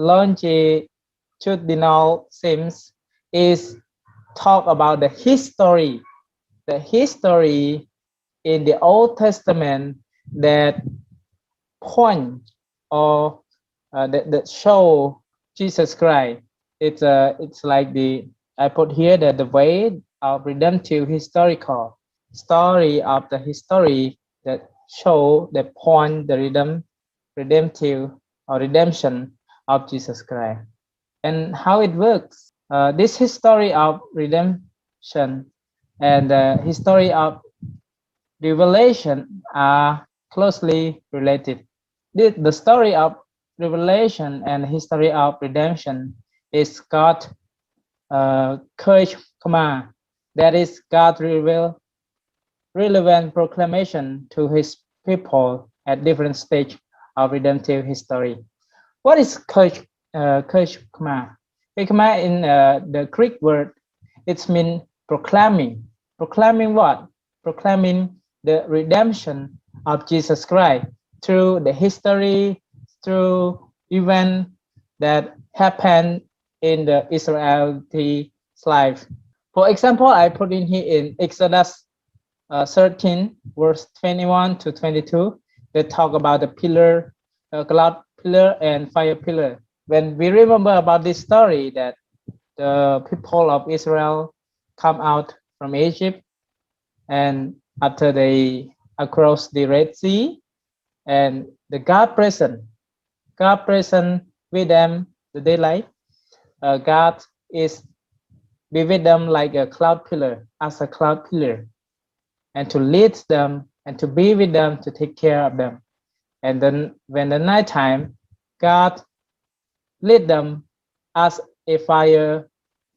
longitudinal themes is talk about the history in the Old Testament that point or that show Jesus Christ. It's like I put here that the way of redemptive historical story of the history that show that point the redemptive or redemption of Jesus Christ and how it works. This history of redemption and the history of revelation are closely related. The story of revelation and history of redemption is God Kershma, that is God relevant proclamation to his people at different stage of redemptive history. What is Kershma? Kershma in the Greek word, it means proclaiming. Proclaiming what? Proclaiming the redemption of Jesus Christ through the history, through event that happened in the Israelite life. For example, I put in here in Exodus 13, verse 21 to 22, they talk about the pillar, cloud pillar and fire pillar. When we remember about this story that the people of Israel come out from Egypt, and after they across the Red Sea, and the God present with them the daylight. God is be with them like a cloud pillar, as a cloud pillar, and to lead them and to be with them, to take care of them. And then when the nighttime, God lead them as a fire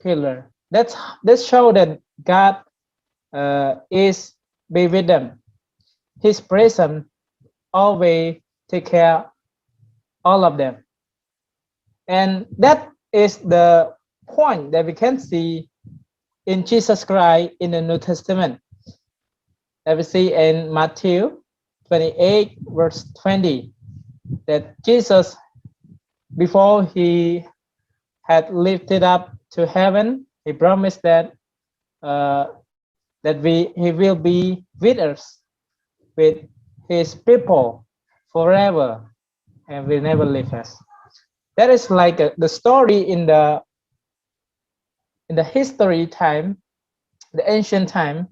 pillar. That show that God is be with them. His presence always take care all of them. And that is the point that we can see in Jesus Christ in the New Testament. That we see in Matthew 28, verse 20, that Jesus, before he had lifted up to heaven, he promised that he will be with us, with his people forever, and will never leave us. That is like the story in the history time, the ancient time,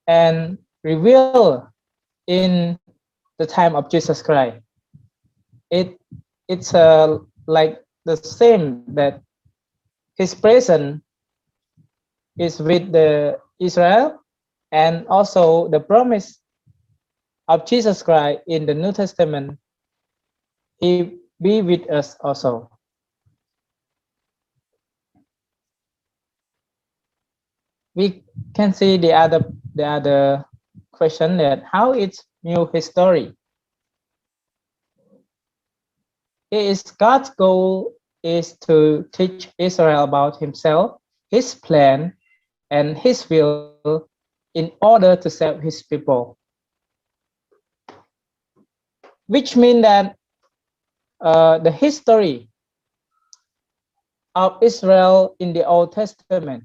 and revealed in the time of Jesus Christ. It's like the same, that his presence is with the Israel, and also the promise of Jesus Christ in the New Testament, he be with us also. We can see the other question, that how it's new history. God's goal is to teach Israel about himself, his plan, and his will in order to save his people. Which means that the history of Israel in the Old Testament,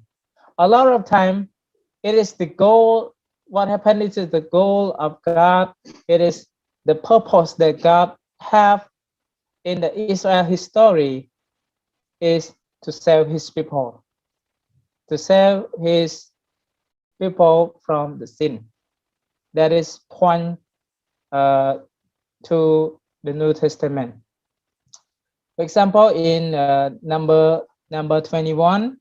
a lot of time it is the goal. What happened is the goal of God. It is the purpose that God have in the Israel history is to save his people, to save his people from the sin. That is point to the New Testament. For example, in number 21,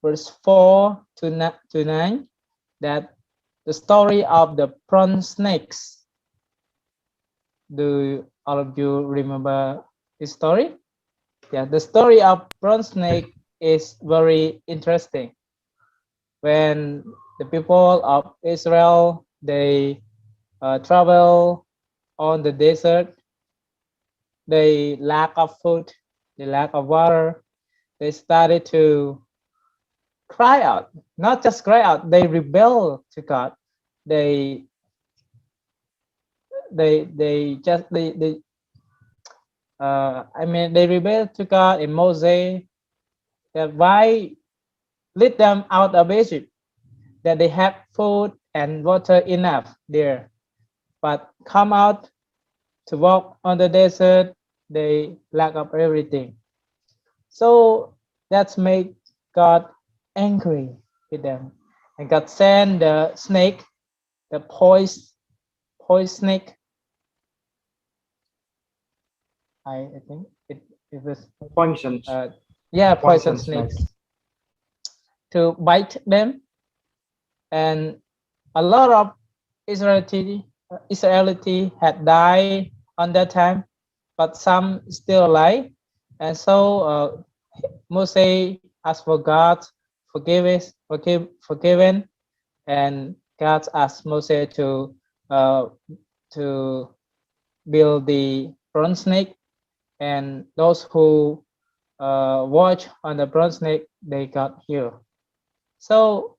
verse 4 to 9, that the story of the bronze snakes. Do all of you remember this story? Yeah, the story of bronze snake is very interesting. When the people of Israel, they travel on the desert, they lack of food, they lack of water, they started to cry out. Not just cry out, they rebel to God. They I mean, they rebelled to God in Moses. That why lead them out of Egypt? That they have food and water enough there, but come out to walk on the desert, they lack of everything. So that's made God angry with them, and God sent the snake, the poison snake. I think it was Poisons. uh, yeah, poison Poison snake. snakes to bite them, and a lot of Israelite had died on that time, but some still alive. And so Moses asked for God forgiven, and God asked Moses uh, to build the bronze snake, and those who watch on the bronze snake, they got healed. So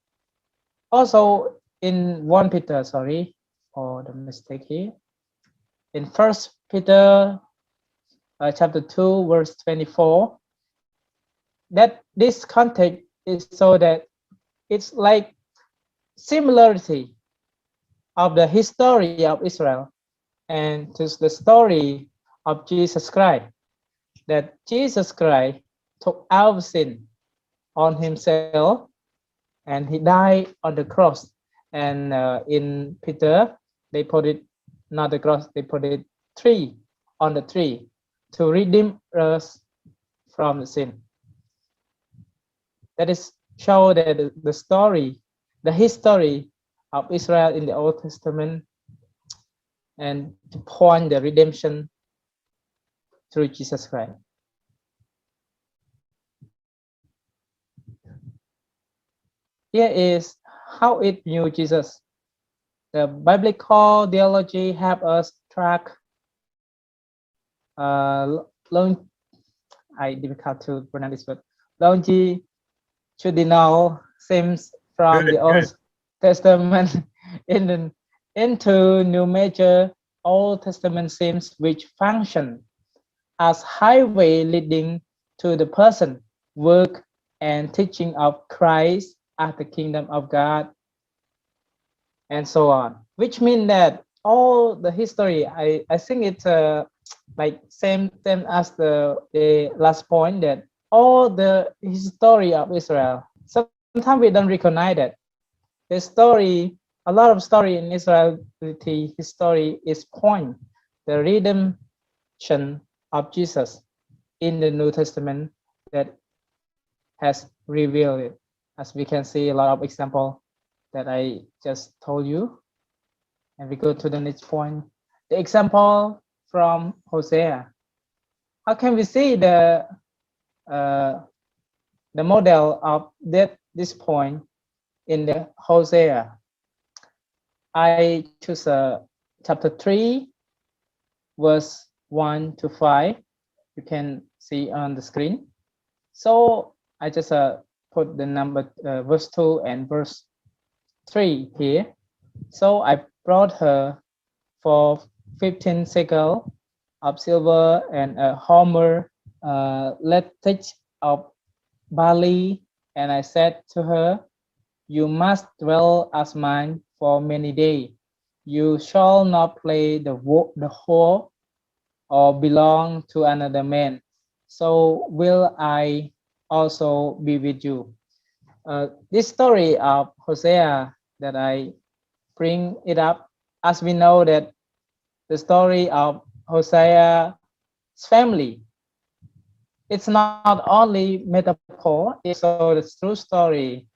also in 1 Peter, sorry for the mistake here. In First Peter chapter 2, verse 24, that this context is so that it's like similarity of the history of Israel and to the story of Jesus Christ, that Jesus Christ took our sin on himself and he died on the cross. And in Peter, they put it not the cross, they put it tree on the tree to redeem us from the sin. That is show that the story, the history of Israel in the Old Testament, and to point the redemption through Jesus Christ. Here is how it knew Jesus. The biblical theology help us track long. I difficult to pronounce this word. Longitudinal themes from Good, the Old good. Testament in, into new major Old Testament themes which function as highway leading to the person, work, and teaching of Christ as the kingdom of God, and so on. Which means that all the history, I think it's like same as the last point, that all the history of Israel. Sometimes we don't recognize that the story, a lot of story in Israel, the history is point the redemption of Jesus in the New Testament that has revealed it. As we can see a lot of example that I just told you. And we go to the next point. The example from Hosea. How can we see uh, the model of this point in the Hosea? I choose chapter 3, verse 1 to 5. You can see on the screen. So I just put the number verse 2 and verse 3 here. So I brought her for 15 shekel of silver and a homer lettuce of barley. And I said to her, you must dwell as mine for many days. You shall not play the whore or belong to another man. So will I also be with you. This story of Hosea that I bring it up, as we know that the story of Hosea's family, it's not only metaphor, it's also the true story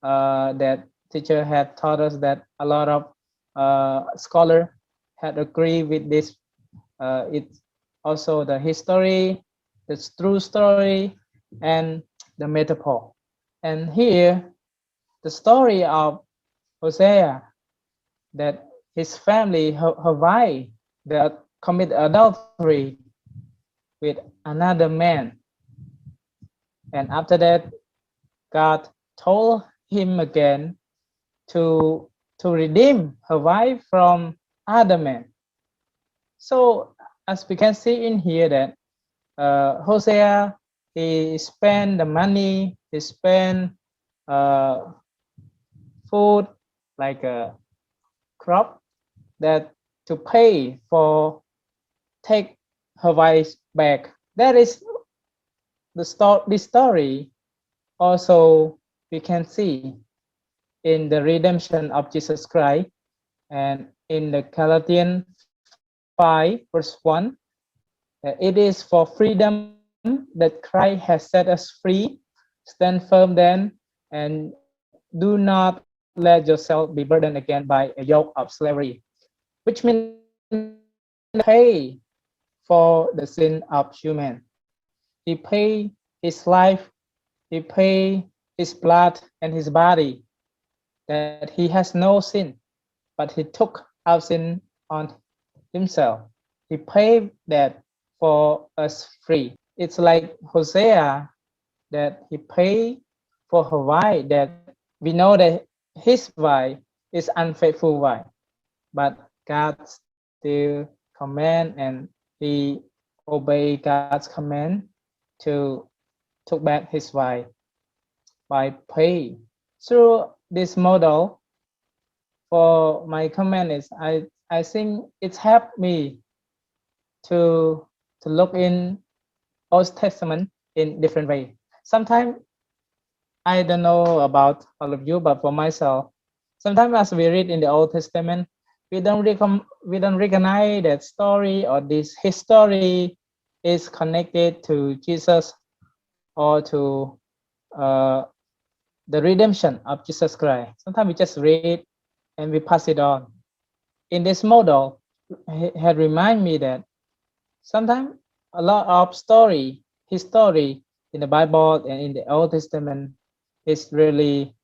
that teacher had taught us, that a lot of scholar had agreed with this. It's also the history, the true story, and the metaphor. And here, the story of Hosea, that his family, her wife, that commit adultery with another man. And after that, God told him again to redeem her wife from other men. So as we can see in here, that Hosea, he spent the money, he spent uh, food like a crop that to pay for take her wife back. That is the story. This story also we can see in the redemption of Jesus Christ and in the Galatians 5 verse 1. It is for freedom that Christ has set us free. Stand firm then and do not let yourself be burdened again by a yoke of slavery, which means that pay for the sin of human. He paid his life, he paid his blood and his body, that he has no sin, but he took our sin on himself. He paid that for us free. It's like Hosea that he paid for her wife, that we know that his wife is unfaithful wife, but God still command and he obeyed God's command to took back his wife by pay. Through this model, for my comment is I think it's helped me to look in Old Testament in different way. Sometimes I don't know about all of you, but for myself, sometimes as we read in the Old Testament, we don't recognize that story or this history is connected to Jesus or to uh, the redemption of Jesus Christ. Sometimes we just read and we pass it on. In this model, had remind me that sometimes a lot of history in the Bible and in the Old Testament is really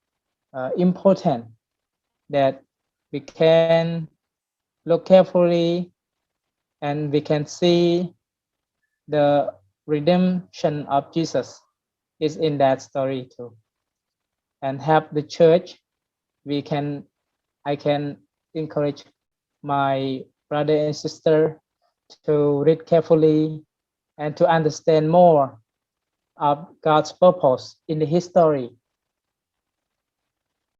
important that we can look carefully and we can see the redemption of Jesus is in that story too. And help the church, I can encourage my brother and sister to read carefully and to understand more of God's purpose in the history